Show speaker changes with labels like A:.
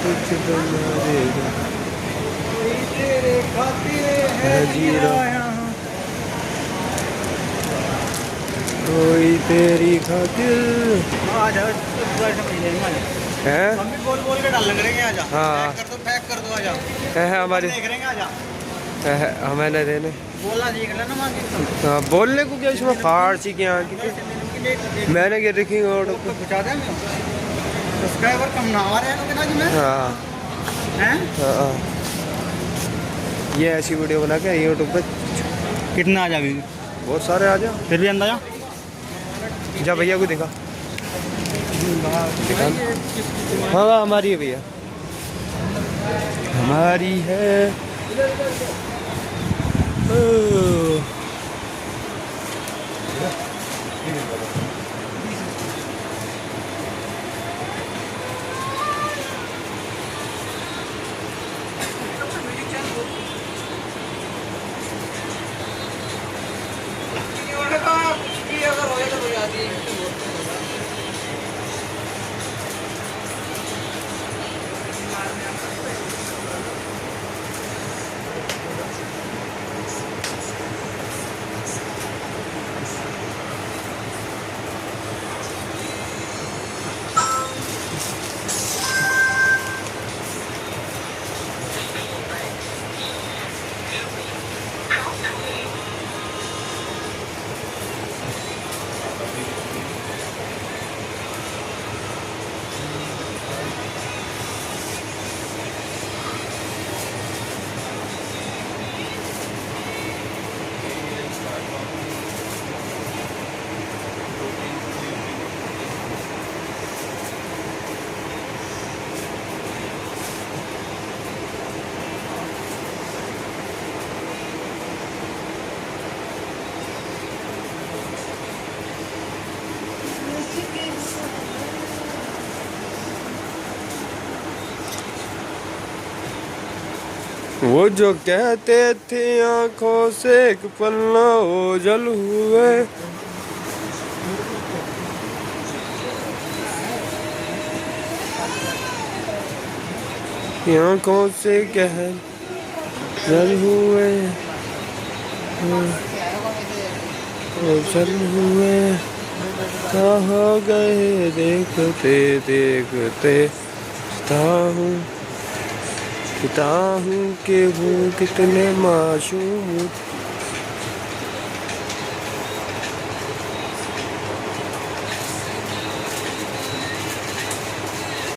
A: कुछ बना देगा।
B: कोई तेरे खातिर है
A: जीरा
B: यहाँ।
A: कोई तेरी खातिर
B: आ जाओ समझ लेंगे।
A: है।
B: हम भी बोल बोल के डाल लग रहे हैं। आजा
A: हाँ
B: पैक कर दो आजा।
A: है हमारी
B: देख रहे हैं आजा।
A: है हमें नहीं देने।
B: बोलना सीख लेना मांगे तुम।
A: हाँ बोलने को क्या इसमें फारसी की यहाँ की मैंने क्या देखी और
B: तो पूछा था मैं सब्सक्राइबर कम ना आ रहे हैं लोग में।
A: हाँ
B: हैं
A: हाँ ये ऐसी वीडियो बना के यूट्यूब पे
B: कितना आ जाएगी
A: बहुत सारे आ जा।
B: फिर भी अंदाजा
A: जा भैया को दिखा दिखा। हाँ हमारी है भैया हमारी है। ओह।
B: अगर हो तो हो जाती है।
A: वो जो कहते थे आंखों से एक पन्ना ओझल हुए। आंखों से कह जल हुए ओझल हुए कहाँ गए देखते देखते पिता हूँ कि वो कितने मासूम